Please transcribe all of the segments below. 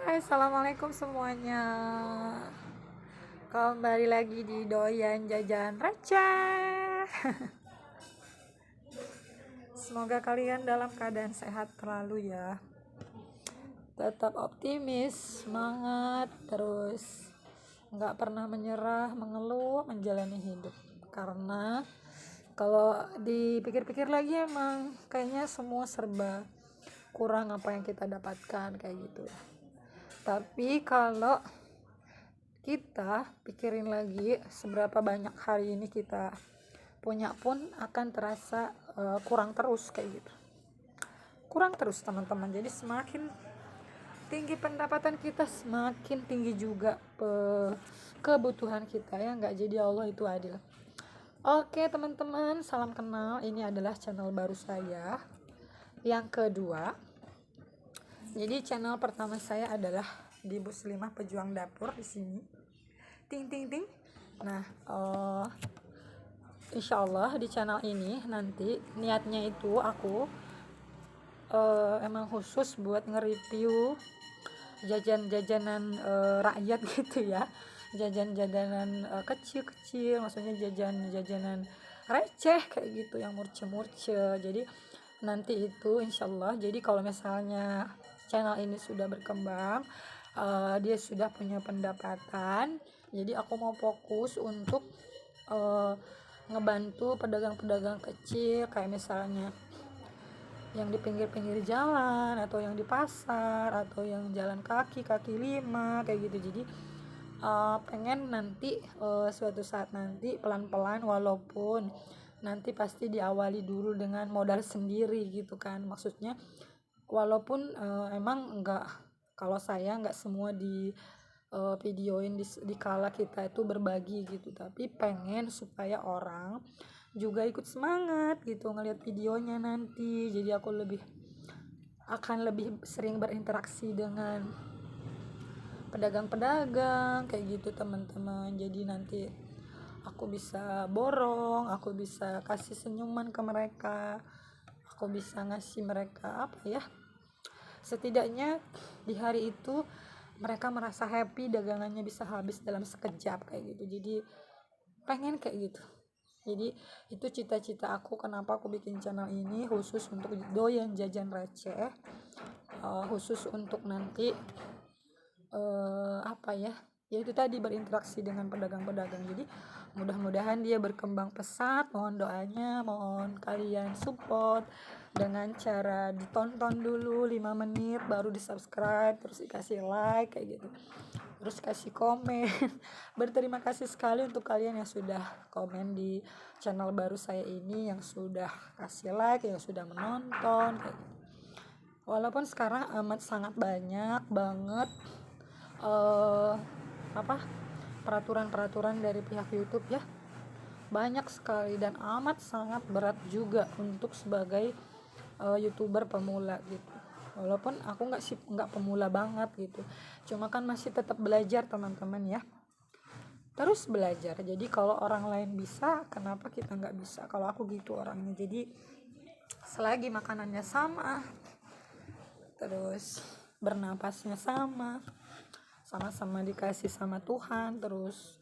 Hai, assalamualaikum semuanya. Kembali lagi di Doyan Jajan Receh. Semoga kalian dalam keadaan sehat selalu ya. Tetap optimis, semangat, terus nggak pernah menyerah, mengeluh, menjalani hidup. Karena kalau dipikir-pikir lagi emang kayaknya semua serba kurang apa yang kita dapatkan kayak gitu. Tapi kalau kita pikirin lagi seberapa banyak hari ini kita punya pun akan terasa kurang terus kayak gitu, kurang terus teman-teman. Jadi semakin tinggi pendapatan kita, semakin tinggi juga kebutuhan kita ya nggak. Jadi Allah itu adil. Oke teman-teman, salam kenal. Ini adalah channel baru saya yang kedua. Jadi channel pertama saya adalah di Muslimah Pejuang Dapur di sini. Ting ting ting. Nah, insya Allah di channel ini nanti niatnya itu aku emang khusus buat nge-review jajan-jajanan rakyat gitu ya, jajan-jajanan kecil-kecil, maksudnya jajan-jajanan receh kayak gitu yang murce-murce. Jadi nanti itu insya Allah, jadi kalau misalnya channel ini sudah berkembang, dia sudah punya pendapatan, jadi aku mau fokus untuk ngebantu pedagang-pedagang kecil kayak misalnya yang di pinggir-pinggir jalan atau yang di pasar atau yang jalan kaki lima kayak gitu. Jadi pengen nanti suatu saat nanti pelan-pelan, walaupun nanti pasti diawali dulu dengan modal sendiri gitu kan, maksudnya walaupun emang enggak, kalau saya enggak semua di videoin di kala kita itu berbagi gitu, tapi pengen supaya orang juga ikut semangat gitu ngelihat videonya nanti. Jadi aku akan lebih sering berinteraksi dengan pedagang-pedagang kayak gitu teman-teman. Jadi nanti aku bisa borong, aku bisa kasih senyuman ke mereka, aku bisa ngasih mereka apa ya, setidaknya di hari itu mereka merasa happy, dagangannya bisa habis dalam sekejap kayak gitu. Jadi pengen kayak gitu. Jadi itu cita-cita aku, kenapa aku bikin channel ini, khusus untuk doyan jajan receh, khusus untuk nanti apa ya, itu tadi berinteraksi dengan pedagang-pedagang. Jadi mudah-mudahan dia berkembang pesat. Mohon doanya, mohon kalian support dengan cara ditonton dulu 5 menit, baru di subscribe, terus dikasih like kayak gitu, terus kasih komen. Berterima kasih sekali untuk kalian yang sudah komen di channel baru saya ini, yang sudah kasih like, yang sudah menonton kayak gitu. Walaupun sekarang amat sangat banyak banget peraturan-peraturan dari pihak YouTube ya, banyak sekali dan amat sangat berat juga untuk sebagai YouTuber pemula gitu. Walaupun aku nggak pemula banget gitu, cuma kan masih tetap belajar teman-teman ya, terus belajar. Jadi kalau orang lain bisa, kenapa kita nggak bisa? Kalau aku gitu orangnya. Jadi selagi makanannya sama, terus bernapasnya sama-sama dikasih sama Tuhan, terus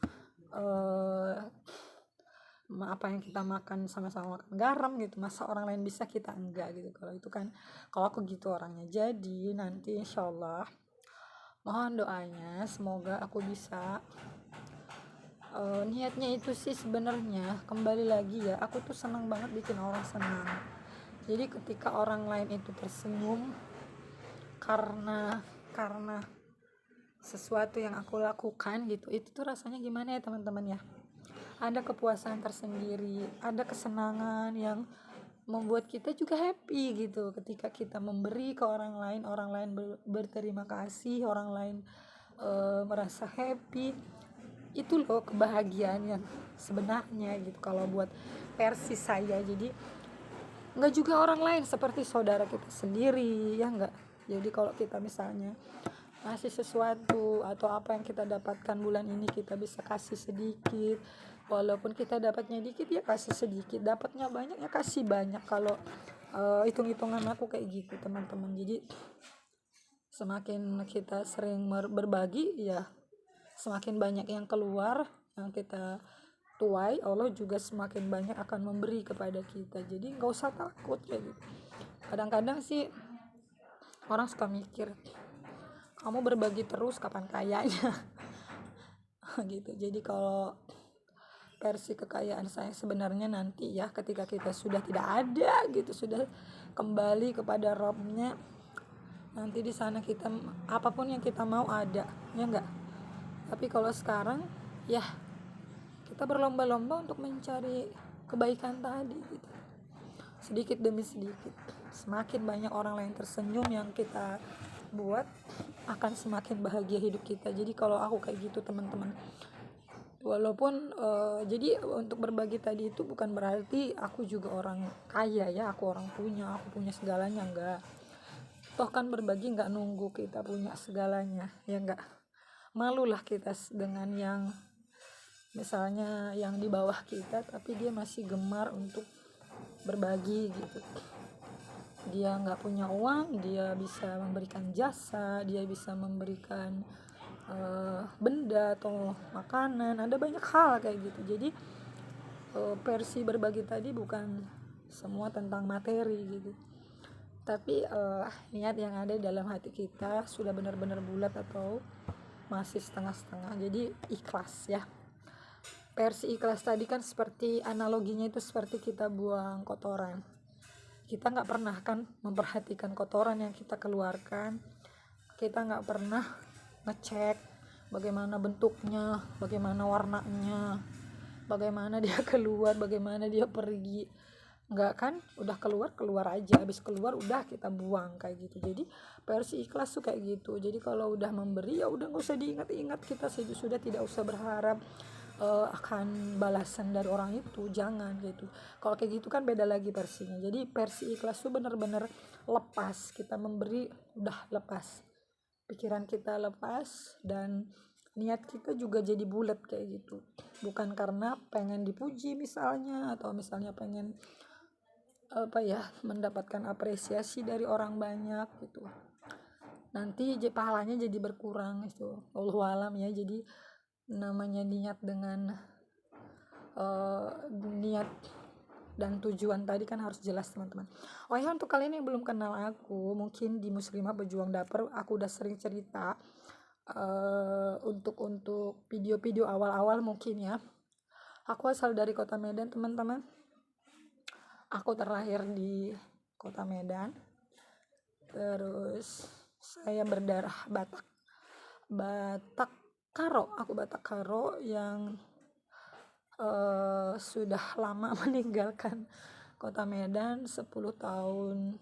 apa yang kita makan sama-sama makan garam gitu, masa orang lain bisa kita enggak gitu. Kalau itu kan, kalau aku gitu orangnya. Jadi nanti insyaallah mohon doanya, semoga aku bisa niatnya itu sih sebenarnya kembali lagi ya, aku tuh senang banget bikin orang senang. Jadi ketika orang lain itu tersenyum karena sesuatu yang aku lakukan gitu, itu tuh rasanya gimana ya teman-teman ya, ada kepuasan tersendiri, ada kesenangan yang membuat kita juga happy gitu. Ketika kita memberi ke orang lain berterima kasih, orang lain merasa happy, itu loh kebahagiaan yang sebenarnya gitu kalau buat versi saya. Jadi nggak juga orang lain, seperti saudara kita sendiri ya nggak. Jadi kalau kita misalnya ngasih sesuatu atau apa yang kita dapatkan bulan ini, kita bisa kasih sedikit, walaupun kita dapatnya dikit ya kasih sedikit, dapatnya banyak ya kasih banyak. Kalau hitung-hitungan aku kayak gitu teman-teman. Jadi semakin kita sering berbagi ya semakin banyak yang keluar yang kita tuai, Allah juga semakin banyak akan memberi kepada kita. Jadi nggak usah takut kayak gitu. Kadang-kadang sih orang suka mikir, kamu berbagi terus kapan kayanya gitu. Jadi kalau versi kekayaan saya sebenarnya nanti ya ketika kita sudah tidak ada gitu, sudah kembali kepada Robnya, nanti di sana kita apapun yang kita mau ada, ya enggak. Tapi kalau sekarang ya kita berlomba-lomba untuk mencari kebaikan tadi gitu, sedikit demi sedikit. Semakin banyak orang lain tersenyum yang kita buat, akan semakin bahagia hidup kita. Jadi kalau aku kayak gitu teman-teman, walaupun jadi untuk berbagi tadi itu bukan berarti aku juga orang kaya ya, aku punya segalanya, enggak. Toh kan berbagi enggak nunggu kita punya segalanya, ya enggak. Malulah kita dengan yang misalnya yang di bawah kita tapi dia masih gemar untuk berbagi gitu. Dia nggak punya uang, dia bisa memberikan jasa, dia bisa memberikan benda atau makanan, ada banyak hal kayak gitu. Jadi versi berbagi tadi bukan semua tentang materi gitu, tapi niat yang ada dalam hati kita sudah benar-benar bulat atau masih setengah-setengah. Jadi ikhlas ya. Versi ikhlas tadi kan seperti analoginya itu seperti kita buang kotoran. Kita nggak pernah kan memperhatikan kotoran yang kita keluarkan. Kita nggak pernah ngecek bagaimana bentuknya, bagaimana warnanya, bagaimana dia keluar, bagaimana dia pergi. Nggak kan, udah keluar aja, habis keluar udah kita buang kayak gitu. Jadi versi ikhlas tuh kayak gitu. Jadi kalau udah memberi ya udah nggak usah diingat-ingat, kita sudah tidak usah berharap akan balasan dari orang itu, jangan gitu. Kalau kayak gitu kan beda lagi versinya. Jadi versi ikhlas tuh bener-bener lepas, kita memberi udah lepas, pikiran kita lepas dan niat kita juga jadi bulat kayak gitu. Bukan karena pengen dipuji misalnya, atau misalnya pengen mendapatkan apresiasi dari orang banyak gitu, nanti pahalanya jadi berkurang itu, wallahu alam ya. Jadi namanya niat dengan niat dan tujuan tadi kan harus jelas teman-teman. Oh ya, untuk kalian yang belum kenal aku, mungkin di Muslimah Pejuang Dapur aku udah sering cerita untuk video-video awal-awal mungkin ya. Aku asal dari kota Medan teman-teman, aku terlahir di kota Medan, terus saya berdarah Batak Karo, aku Batak Karo yang sudah lama meninggalkan kota Medan 10 tahun.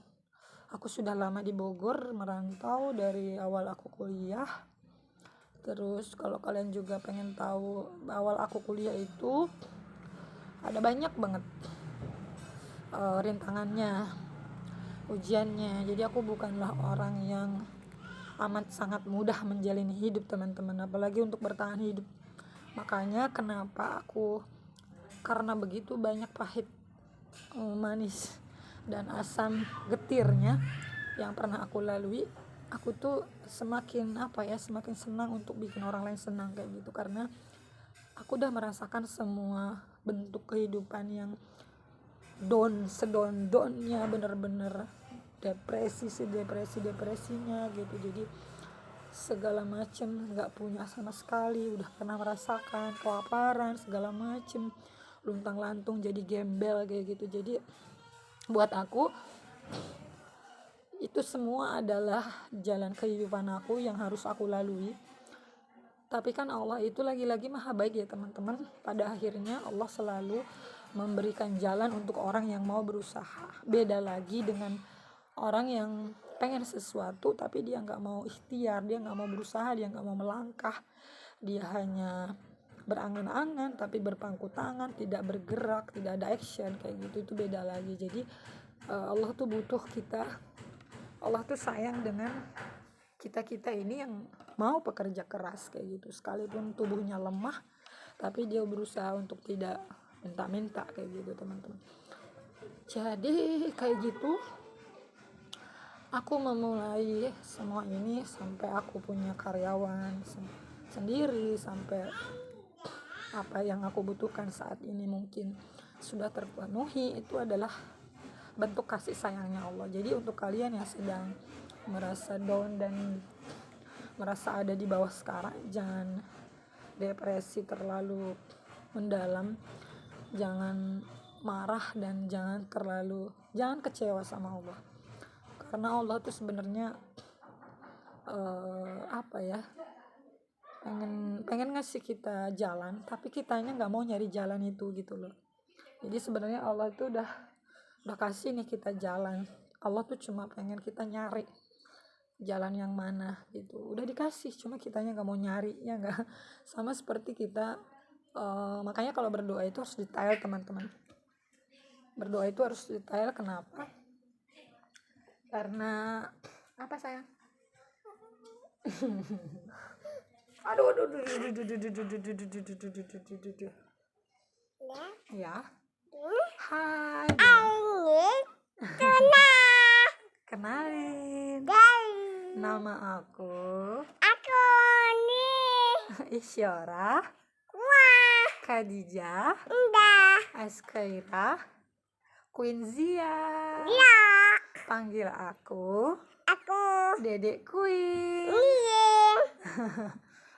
Aku sudah lama di Bogor, merantau dari awal aku kuliah. Terus kalau kalian juga pengen tahu awal aku kuliah itu ada banyak banget rintangannya, ujiannya. Jadi aku bukanlah orang yang amat sangat mudah menjalani hidup teman-teman, apalagi untuk bertahan hidup. Makanya kenapa karena begitu banyak pahit, manis dan asam getirnya yang pernah aku lalui, aku tuh semakin senang untuk bikin orang lain senang kayak gitu, karena aku udah merasakan semua bentuk kehidupan yang sedon-donnya, bener-bener depresinya gitu. Jadi segala macem nggak punya sama sekali, udah pernah merasakan kelaparan segala macem, luntang lantung jadi gembel kayak gitu. Jadi buat aku itu semua adalah jalan kehidupan aku yang harus aku lalui. Tapi kan Allah itu lagi-lagi maha baik ya teman-teman. Pada akhirnya Allah selalu memberikan jalan untuk orang yang mau berusaha. Beda lagi dengan orang yang pengen sesuatu tapi dia nggak mau ikhtiar, dia nggak mau berusaha, dia nggak mau melangkah, dia hanya berangan-angan tapi berpangku tangan, tidak bergerak, tidak ada action kayak gitu. Itu beda lagi. Jadi Allah tuh butuh kita, Allah tuh sayang dengan kita ini yang mau pekerja keras kayak gitu, sekalipun tubuhnya lemah tapi dia berusaha untuk tidak minta-minta kayak gitu teman-teman. Jadi kayak gitu, aku memulai semua ini sampai aku punya karyawan sendiri, sampai apa yang aku butuhkan saat ini mungkin sudah terpenuhi, itu adalah bentuk kasih sayangnya Allah. Jadi untuk kalian yang sedang merasa down dan merasa ada di bawah sekarang, jangan depresi terlalu mendalam, jangan marah, dan jangan kecewa sama Allah, karena Allah tuh sebenarnya pengen ngasih kita jalan, tapi kitanya nggak mau nyari jalan itu gitu loh. Jadi sebenarnya Allah tuh udah kasih nih kita jalan. Allah tuh cuma pengen kita nyari jalan yang mana gitu, udah dikasih, cuma kitanya nggak mau nyari, ya nggak. Sama seperti kita, makanya kalau berdoa itu harus detail teman-teman. Berdoa itu harus detail. Kenapa? Karena apa sayang? Aduh. Ya. Hai. Kenalin. Nama aku Isyara Khadijah Askaira Quinzia. Panggil aku Dedek Queen.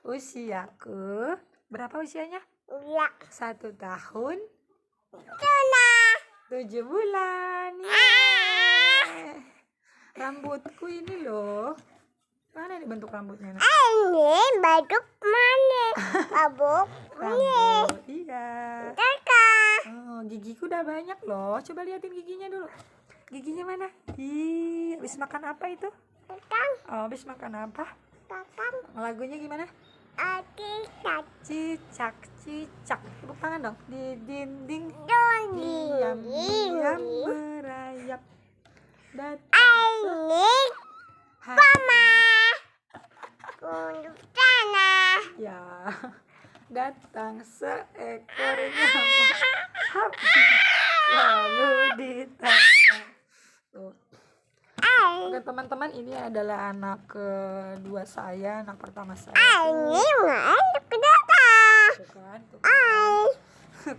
Usiaku berapa usianya? 1 tahun 7 bulan. Rambutku ini loh, mana nih bentuk rambutnya? Ini bentuk mana? Rambut. Iya. Gigiku udah banyak loh. Coba liatin giginya dulu. Giginya mana? Habis makan apa itu? Habis makan apa? Lagunya gimana? Cicak. Tepuk tangan dong. Di dinding diam merayap. Datang ya, datang seekor nyamuk lalu ditangkap. Oke teman-teman, ini adalah anak kedua saya, anak pertama saya.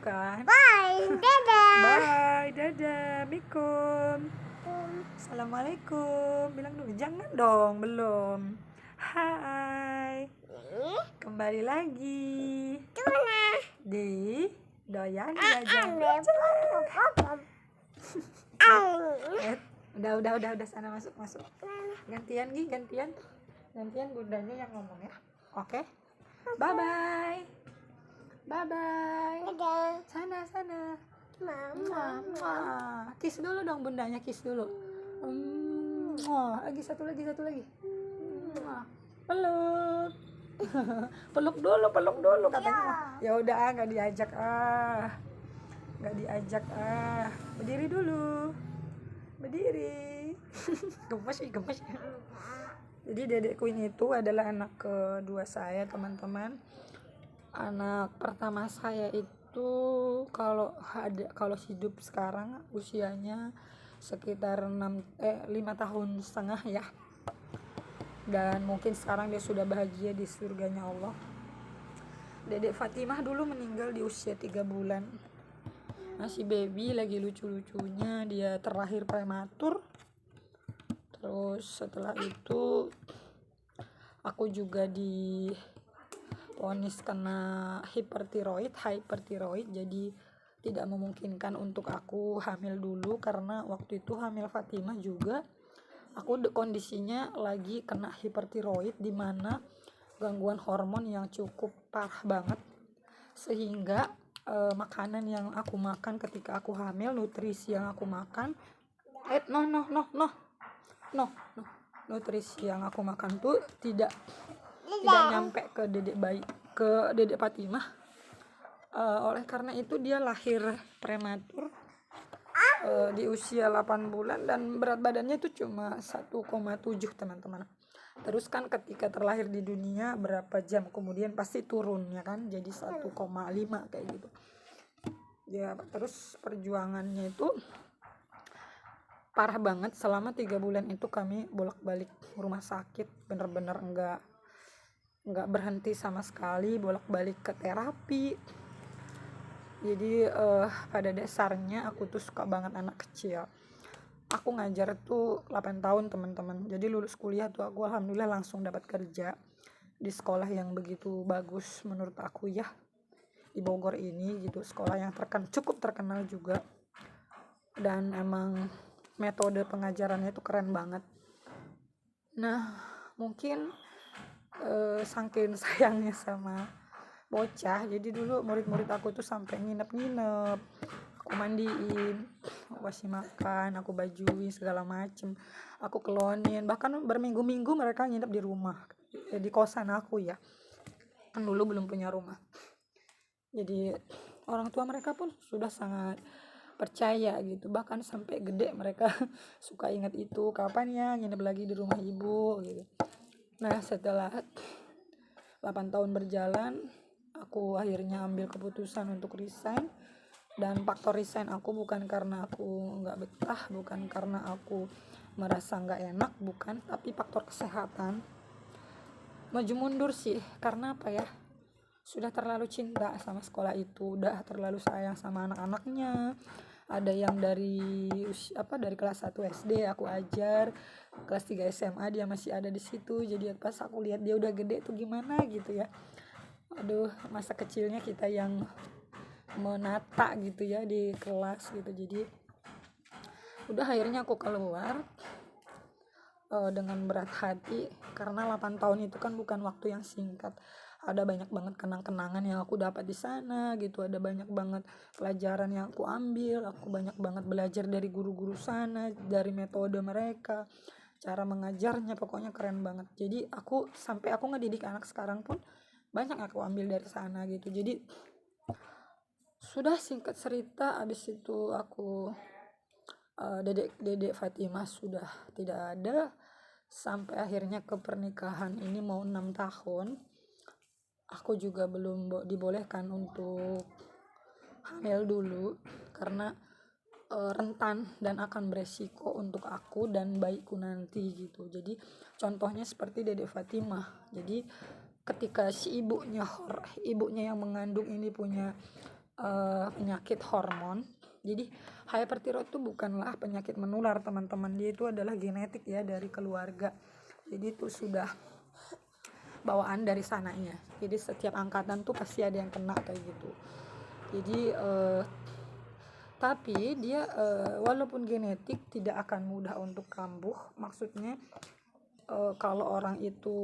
Kan? Bye, dadah, mikum. Assalamualaikum. Bilang dulu, jangan dong, belum. Hai. Kembali lagi di Doyan Belajar. Udah sana masuk. Gantian bundanya yang ngomong ya. Oke. Bye. Sana. Mama. Kiss dulu dong bundanya, kiss dulu. Lagi satu lagi. Peluk dulu katanya. Ya udah, nggak diajak berdiri dulu. Gemes. Jadi Dedek Queen itu adalah anak kedua saya teman-teman. Anak pertama saya itu kalau hidup sekarang usianya sekitar 5 tahun setengah ya. Dan mungkin sekarang dia sudah bahagia di surganya Allah. Dedek Fatimah dulu meninggal di usia 3 bulan. Masih baby, lagi lucu-lucunya, dia terlahir prematur. Terus setelah itu aku juga divonis kena hypertiroid, jadi tidak memungkinkan untuk aku hamil dulu, karena waktu itu hamil Fatimah juga aku kondisinya lagi kena hipertiroid, di mana gangguan hormon yang cukup parah banget, sehingga makanan yang aku makan ketika aku hamil, nutrisi yang aku makan nutrisi yang aku makan tuh tidak nyampe ke dedek Fatimah. Oleh karena itu dia lahir prematur di usia 8 bulan dan berat badannya itu cuma 1,7 teman-teman. Terus kan ketika terlahir di dunia berapa jam kemudian pasti turun ya kan, jadi 1,5 kayak gitu. Ya terus perjuangannya itu parah banget. Selama 3 bulan itu kami bolak-balik rumah sakit, bener-bener enggak berhenti sama sekali, bolak-balik ke terapi. Jadi pada dasarnya aku tuh suka banget anak kecil. Aku ngajar tuh 8 tahun teman-teman. Jadi lulus kuliah tuh aku alhamdulillah langsung dapat kerja di sekolah yang begitu bagus menurut aku ya, di Bogor ini gitu. Sekolah yang cukup terkenal juga, dan emang metode pengajarannya itu keren banget. Nah mungkin saking sayangnya sama bocah, jadi dulu murid-murid aku tuh sampai nginep-nginep, aku mandiin, aku kasih makan, aku bajuin segala macem, aku kelonin, bahkan berminggu-minggu mereka nginep di rumah, di kosan aku ya, kan dulu belum punya rumah. Jadi orang tua mereka pun sudah sangat percaya gitu, bahkan sampai gede mereka suka ingat itu, kapan ya nginep lagi di rumah ibu gitu. Nah setelah 8 tahun berjalan, aku akhirnya ambil keputusan untuk resign. Dan faktor resign aku bukan karena aku nggak betah, bukan karena aku merasa nggak enak, bukan, tapi faktor kesehatan. Maju mundur sih, karena apa ya, sudah terlalu cinta sama sekolah itu, udah terlalu sayang sama anak-anaknya. Ada yang dari kelas 1 SD aku ajar, kelas 3 SMA dia masih ada di situ. Jadi pas aku lihat dia udah gede tuh gimana gitu ya, aduh, masa kecilnya kita yang menata gitu ya di kelas gitu. Jadi udah akhirnya aku keluar dengan berat hati, karena 8 tahun itu kan bukan waktu yang singkat. Ada banyak banget kenang-kenangan yang aku dapat di sana gitu, ada banyak banget pelajaran yang aku ambil, aku banyak banget belajar dari guru-guru sana, dari metode mereka, cara mengajarnya, pokoknya keren banget. Jadi aku ngedidik anak sekarang pun banyak aku ambil dari sana gitu. Jadi sudah, singkat cerita, abis itu aku dedek Fatimah sudah tidak ada, sampai akhirnya ke pernikahan ini mau 6 tahun. Aku juga belum dibolehkan untuk hamil dulu, karena rentan dan akan beresiko untuk aku dan bayiku nanti gitu. Jadi contohnya seperti Dedek Fatimah. Jadi ketika si ibunya yang mengandung ini punya penyakit hormon. Jadi hyperthyroid itu bukanlah penyakit menular teman-teman, dia itu adalah genetik ya, dari keluarga. Jadi itu sudah bawaan dari sananya. Jadi setiap angkatan tuh pasti ada yang kena kayak gitu. Jadi tapi dia walaupun genetik tidak akan mudah untuk kambuh. Maksudnya kalau orang itu,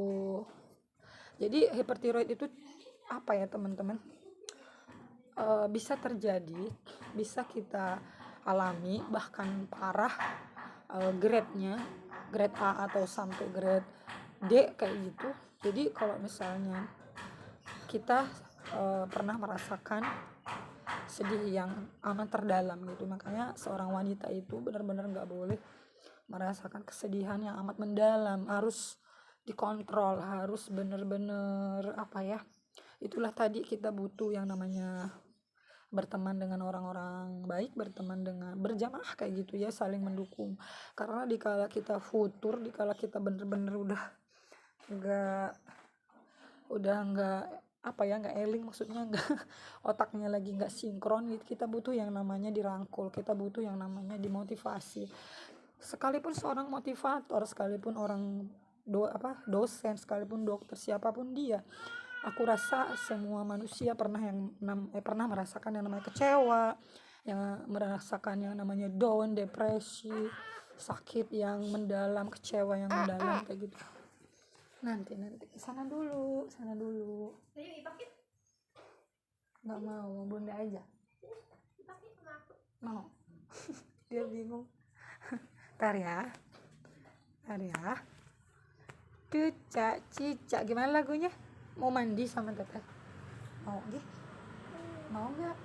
jadi hyperthyroid itu apa ya teman-teman, bisa terjadi, bisa kita alami, bahkan parah, grade-nya grade A atau sampai grade D kayak gitu. Jadi kalau misalnya kita pernah merasakan sedih yang amat terdalam gitu, makanya seorang wanita itu benar-benar nggak boleh merasakan kesedihan yang amat mendalam, harus dikontrol, harus benar-benar apa ya, itulah tadi kita butuh yang namanya berteman dengan orang-orang baik, berjamaah kayak gitu ya, saling mendukung. Karena dikala kita futur, dikala kita bener-bener udah nggak apa ya, nggak eling, maksudnya nggak otaknya lagi nggak sinkron gitu, kita butuh yang namanya dirangkul, kita butuh yang namanya dimotivasi. Sekalipun seorang motivator, sekalipun orang dosen, sekalipun dokter, siapapun dia, aku rasa semua manusia pernah merasakan yang namanya kecewa, yang merasakan yang namanya down, depresi, sakit yang mendalam, kecewa yang mendalam kayak gitu. Nanti sana dulu nggak mau, bunda aja mau. Dia bingung. Tar ya Cuca Cica, gimana lagunya? Mau mandi sama teteh? Mau nggak?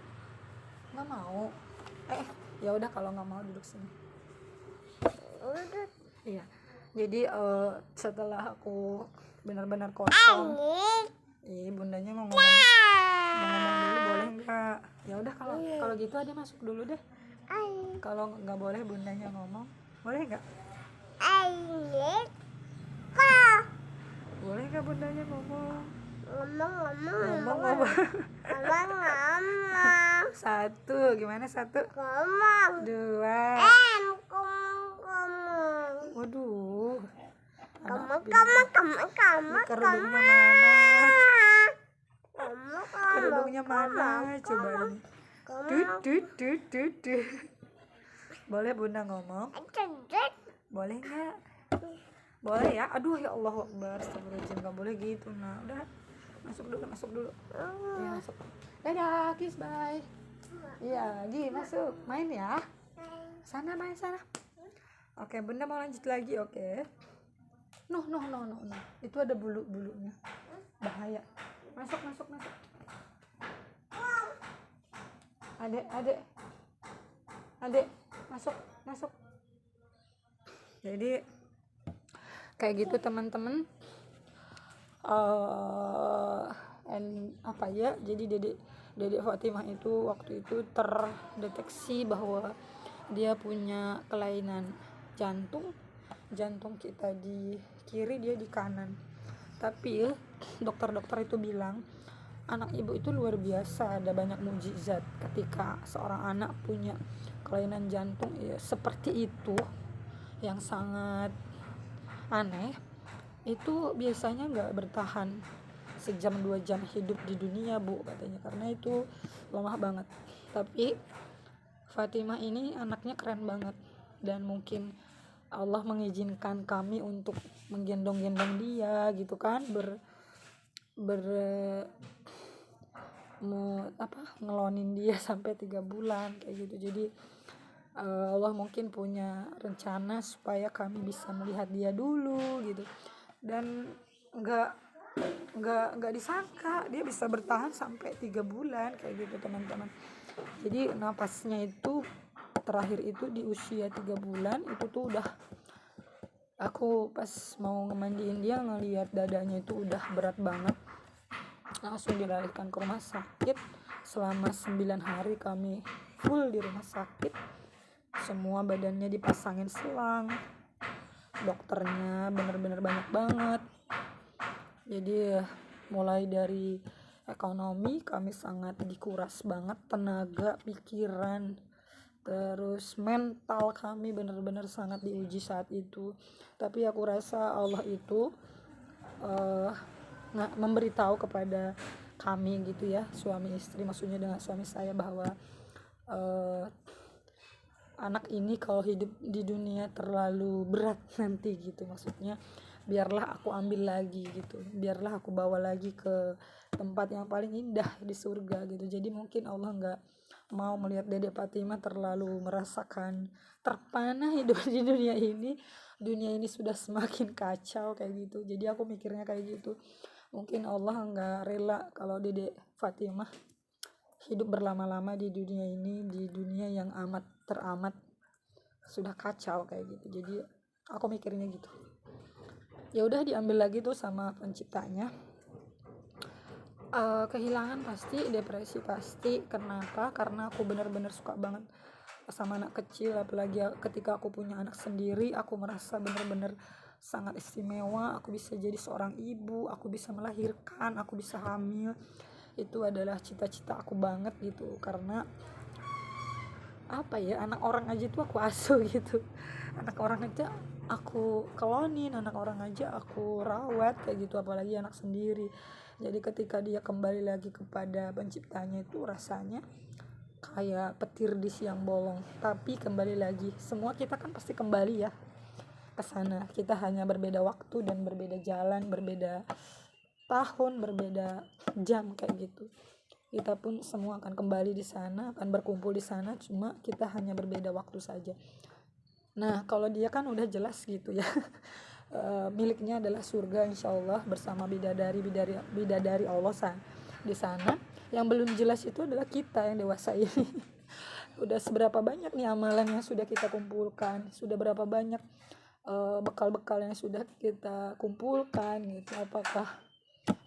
Nggak mau. Ya udah, kalau nggak mau duduk sini. Iya. Jadi setelah aku benar-benar kosong, bundanya mau ngomong dulu, boleh nggak? Ya udah, kalau gitu Ade masuk dulu deh. Kalau nggak boleh bundanya ngomong, Boleh nggak? Ayo kok Boleh nggak bundanya ngomong? ngomong. Satu, gimana satu? Dua. Waduh. Anak kerudungnya mana? Kerudungnya mana? Coba ini. Dut. Boleh bunda ngomong? Boleh nggak? Boleh ya? Aduh ya Allah Akbar, astagfirullahaladzim, nggak boleh gitu. Nah udah, masuk dulu. Ya masuk. Dadah, kiss, bye. Iya, Gi masuk, main ya. Main sana. Oke, bunda mau lanjut lagi, oke. No. Itu ada bulunya, bahaya. Masuk. Adek, masuk. Jadi kayak gitu teman-teman. Apa ya? Jadi Dedek Fatimah itu waktu itu terdeteksi bahwa dia punya kelainan jantung kita di kiri, dia di kanan. Tapi dokter-dokter itu bilang anak ibu itu luar biasa, ada banyak mukjizat ketika seorang anak punya kelainan jantung ya, seperti itu, yang sangat aneh. Itu biasanya nggak bertahan sejam 2 jam hidup di dunia, Bu, katanya, karena itu lemah banget. Tapi Fatimah ini anaknya keren banget, dan mungkin Allah mengizinkan kami untuk menggendong-gendong dia gitu kan, ngelonin dia sampai 3 bulan kayak gitu. Jadi Allah mungkin punya rencana supaya kami bisa melihat dia dulu gitu, dan nggak disangka dia bisa bertahan sampai 3 bulan kayak gitu teman-teman. Jadi napasnya itu terakhir itu di usia 3 bulan itu tuh udah, aku pas mau ngemandiin dia ngelihat dadanya itu udah berat banget, langsung dilarikan ke rumah sakit. Selama 9 hari kami full di rumah sakit, semua badannya dipasangin selang, dokternya bener-bener banyak banget. Jadi mulai dari ekonomi kami sangat dikuras banget, tenaga, pikiran, terus mental kami bener-bener sangat diuji saat itu. Tapi aku rasa Allah itu memberitahu kepada kami gitu ya, suami istri, maksudnya dengan suami saya, bahwa anak ini kalau hidup di dunia terlalu berat nanti gitu, maksudnya biarlah aku ambil lagi gitu, biarlah aku bawa lagi ke tempat yang paling indah di surga gitu. Jadi mungkin Allah nggak mau melihat Dedek Fatimah terlalu merasakan terpana hidup di dunia ini sudah semakin kacau kayak gitu. Jadi aku mikirnya kayak gitu, mungkin Allah nggak rela kalau Dedek Fatimah hidup berlama-lama di dunia ini, di dunia yang teramat sudah kacau kayak gitu. Jadi aku mikirnya gitu. Ya udah, diambil lagi tuh sama penciptanya. Kehilangan pasti, depresi pasti. Kenapa? Karena aku benar-benar suka banget sama anak kecil, apalagi ketika aku punya anak sendiri, aku merasa benar-benar sangat istimewa. Aku bisa jadi seorang ibu, aku bisa melahirkan, aku bisa hamil. Itu adalah cita-cita aku banget gitu, karena apa ya, anak orang aja tuh aku asuh gitu, anak orang aja aku kelonin, anak orang aja aku rawat kayak gitu, apalagi anak sendiri. Jadi ketika dia kembali lagi kepada penciptanya itu rasanya kayak petir di siang bolong. Tapi kembali lagi, semua kita kan pasti kembali ya ke sana. Kita hanya berbeda waktu dan berbeda jalan, berbeda tahun, berbeda jam kayak gitu. Kita pun semua akan kembali di sana, akan berkumpul di sana, cuma kita hanya berbeda waktu saja. Nah, kalau dia kan udah jelas gitu ya. Miliknya adalah surga insyaallah bersama bidadari Allah di sana. Yang belum jelas itu adalah kita yang dewasa ini. Udah seberapa banyak nih amalan yang sudah kita kumpulkan, sudah berapa banyak bekal-bekal yang sudah kita kumpulkan gitu. Apakah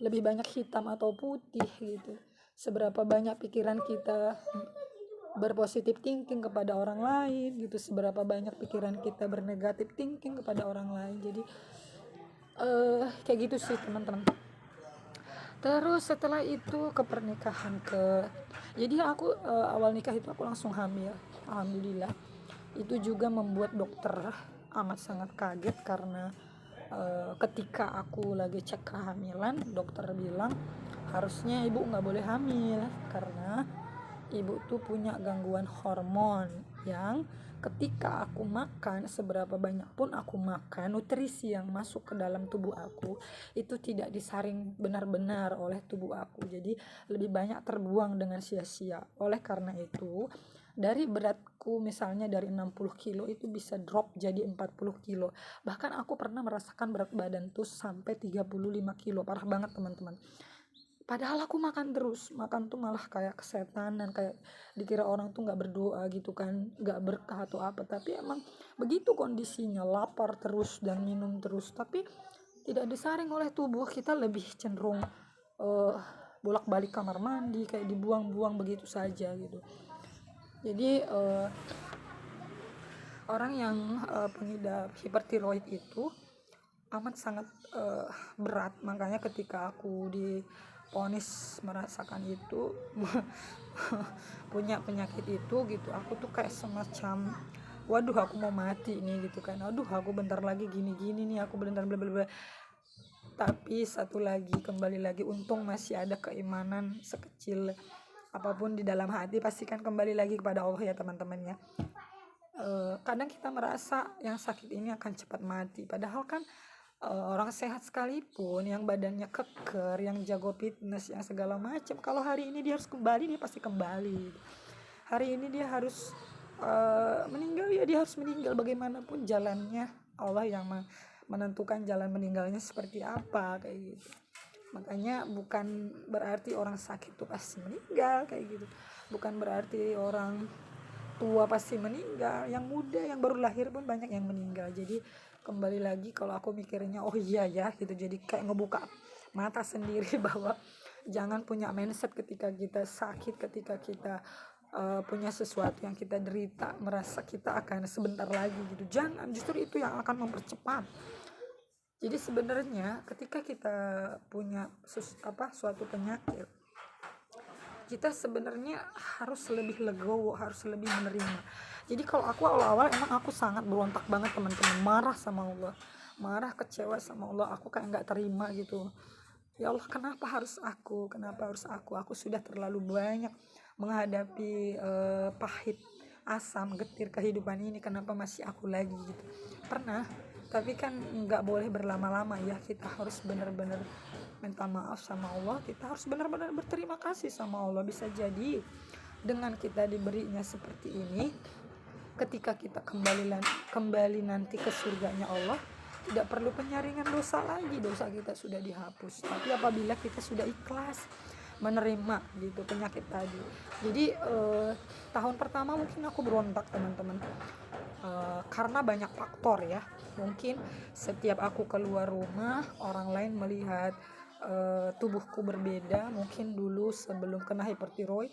lebih banyak hitam atau putih gitu. Seberapa banyak pikiran kita berpositif thinking kepada orang lain gitu, seberapa banyak pikiran kita bernegatif thinking kepada orang lain. Jadi kayak gitu sih teman-teman. Terus setelah itu ke pernikahan jadi aku awal nikah itu aku langsung hamil, alhamdulillah. Itu juga membuat dokter amat sangat kaget karena ketika aku lagi cek kehamilan, dokter bilang harusnya ibu nggak boleh hamil karena ibu tuh punya gangguan hormon yang ketika aku makan, seberapa banyak pun aku makan, nutrisi yang masuk ke dalam tubuh aku itu tidak disaring benar-benar oleh tubuh aku, jadi lebih banyak terbuang dengan sia-sia. Oleh karena itu, dari beratku misalnya dari 60 kilo itu bisa drop jadi 40 kilo. Bahkan aku pernah merasakan berat badan tuh sampai 35 kilo, parah banget teman-teman. Padahal aku makan terus, makan tuh malah kayak kesetanan, kayak dikira orang tuh nggak berdoa gitu kan, nggak berkah atau apa. Tapi emang begitu kondisinya, lapar terus dan minum terus, tapi tidak disaring oleh tubuh. Kita lebih cenderung bolak-balik kamar mandi, kayak dibuang-buang begitu saja gitu. Jadi orang yang pengidap hipertiroid itu amat sangat berat. Makanya ketika aku divonis merasakan itu punya penyakit itu gitu, aku tuh kayak semacam waduh aku mau mati nih gitu kan, aduh aku bentar lagi gini-gini nih, aku bentar bla bla bla. Tapi satu lagi, kembali lagi, untung masih ada keimanan sekecil apapun di dalam hati, pastikan kembali lagi kepada Allah ya teman-teman ya. Kadang kita merasa yang sakit ini akan cepat mati, padahal kan orang sehat sekalipun yang badannya keker, yang jago fitness, yang segala macam, kalau hari ini dia harus kembali, dia pasti kembali. Hari ini dia harus meninggal, ya dia harus meninggal. Bagaimanapun jalannya Allah yang menentukan jalan meninggalnya seperti apa, kayak gitu. Makanya bukan berarti orang sakit tuh pasti meninggal kayak gitu, bukan berarti orang tua pasti meninggal, yang muda, yang baru lahir pun banyak yang meninggal. Jadi kembali lagi, kalau aku mikirnya oh iya ya gitu, jadi kayak ngebuka mata sendiri bahwa jangan punya mindset ketika kita sakit, ketika kita punya sesuatu yang kita derita, merasa kita akan sebentar lagi gitu. Jangan, justru itu yang akan mempercepat. Jadi sebenarnya ketika kita punya suatu penyakit, kita sebenarnya harus lebih legowo, harus lebih menerima. Jadi kalau aku awal-awal emang aku sangat berontak banget teman-teman, marah sama Allah, marah, kecewa sama Allah. Aku kayak nggak terima gitu, ya Allah kenapa harus aku sudah terlalu banyak menghadapi pahit, asam, getir kehidupan ini, kenapa masih aku lagi gitu. Pernah, tapi kan nggak boleh berlama-lama ya, kita harus benar-benar minta maaf sama Allah, kita harus benar-benar berterima kasih sama Allah. Bisa jadi dengan kita diberinya seperti ini, ketika kita kembali nanti ke surganya Allah, tidak perlu penyaringan dosa lagi, dosa kita sudah dihapus. Tapi apabila kita sudah ikhlas menerima gitu penyakit tadi. Jadi tahun pertama mungkin aku berontak teman-teman, karena banyak faktor ya. Mungkin setiap aku keluar rumah, orang lain melihat tubuhku berbeda. Mungkin dulu sebelum kena hipertiroid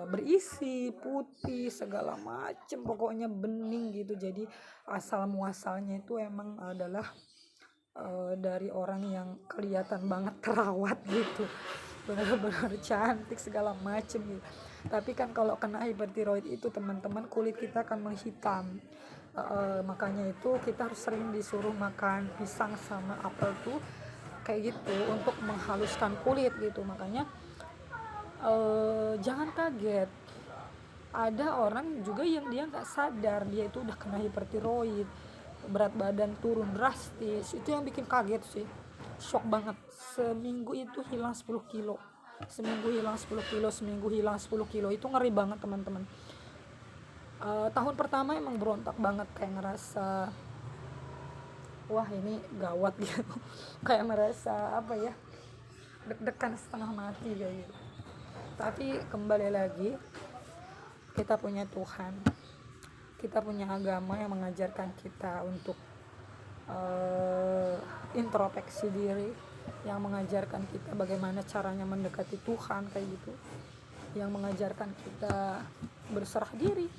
berisi, putih, segala macem, pokoknya bening gitu. Jadi asal muasalnya itu emang adalah dari orang yang kelihatan banget terawat gitu, benar-benar cantik segala macem gitu. Tapi kan kalau kena hipertiroid itu teman-teman, kulit kita akan menghitam. Makanya itu kita harus sering disuruh makan pisang sama apel tuh kayak gitu untuk menghaluskan kulit gitu. Makanya jangan kaget, ada orang juga yang dia nggak sadar dia itu udah kena hipertiroid, berat badan turun drastis. Itu yang bikin kaget sih, shock banget. Seminggu itu hilang 10 kilo, seminggu hilang 10 kilo, seminggu hilang 10 kilo. Itu ngeri banget teman-teman. Tahun pertama emang berontak banget, kayak ngerasa wah ini gawat gitu kayak merasa apa ya, deg-degan setengah mati kayak gitu. Tapi kembali lagi, kita punya Tuhan, kita punya agama yang mengajarkan kita untuk introspeksi diri, yang mengajarkan kita bagaimana caranya mendekati Tuhan kayak gitu. yang mengajarkan kita berserah diri.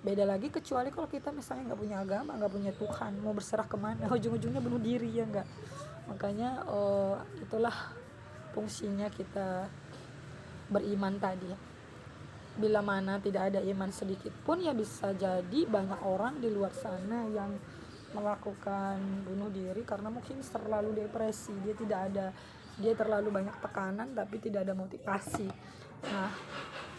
Beda lagi kecuali kalau kita misalnya nggak punya agama, nggak punya Tuhan, mau berserah kemana, ujung-ujungnya bunuh diri, ya nggak. Makanya itulah fungsinya kita beriman tadi. Bila mana tidak ada iman sedikit pun, ya bisa jadi banyak orang di luar sana yang melakukan bunuh diri karena mungkin terlalu depresi, dia terlalu banyak tekanan tapi tidak ada motivasi. Nah,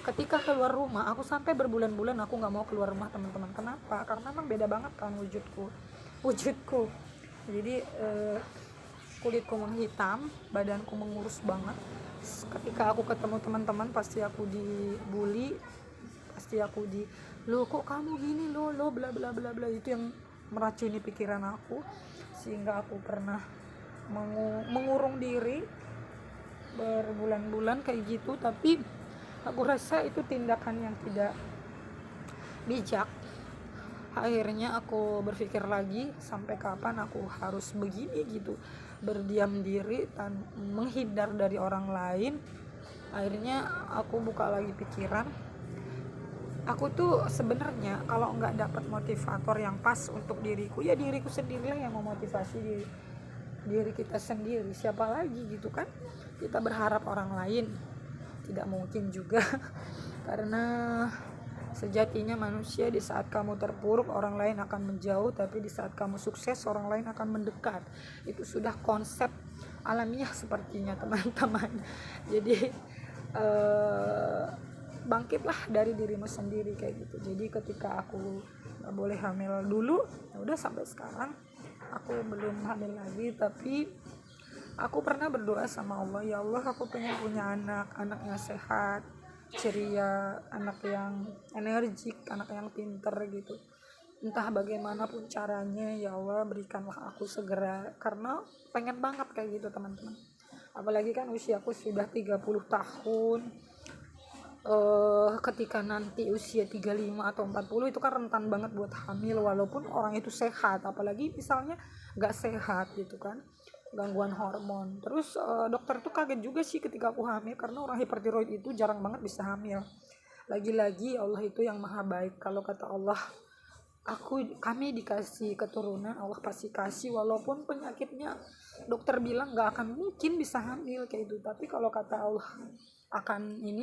ketika keluar rumah, aku sampai berbulan-bulan aku nggak mau keluar rumah, teman-teman. Kenapa? Karena memang beda banget kan wujudku. Jadi kulitku menghitam, badanku mengurus banget. Ketika aku ketemu teman-teman pasti aku dibully, pasti aku lo kok kamu gini, lo bla bla bla bla. Itu yang meracuni pikiran aku sehingga aku pernah mengurung diri berbulan-bulan kayak gitu. Tapi aku rasa itu tindakan yang tidak bijak. Akhirnya aku berpikir lagi, sampai kapan aku harus begini gitu, berdiam diri dan menghindar dari orang lain. Akhirnya aku buka lagi pikiran. Aku tuh sebenarnya kalau nggak dapat motivator yang pas untuk diriku, ya diriku sendirilah yang memotivasi diri kita sendiri. Siapa lagi gitu kan? Kita berharap orang lain tidak mungkin juga. Karena sejatinya manusia di saat kamu terpuruk orang lain akan menjauh, tapi di saat kamu sukses orang lain akan mendekat. Itu sudah konsep alamiah sepertinya, teman-teman. Jadi bangkitlah dari dirimu sendiri kayak gitu. Jadi ketika aku gak boleh hamil dulu, ya udah sampai sekarang aku belum hamil lagi, tapi aku pernah berdoa sama Allah, ya Allah aku pengen punya anak yang sehat, ceria, anak yang energik, anak yang pinter gitu. Entah bagaimanapun caranya, ya Allah berikanlah aku segera, karena pengen banget kayak gitu, teman-teman. Apalagi kan usiaku sudah 30 tahun. Ketika nanti usia 35 atau 40 itu kan rentan banget buat hamil, walaupun orang itu sehat. Apalagi misalnya gak sehat gitu kan, gangguan hormon. Terus dokter tuh kaget juga sih ketika aku hamil, karena orang hipertiroid itu jarang banget bisa hamil. Lagi-lagi Allah itu yang maha baik. Kalau kata Allah, kami dikasih keturunan, Allah pasti kasih, walaupun penyakitnya dokter bilang gak akan mungkin bisa hamil kayak itu. Tapi kalau kata Allah akan ini,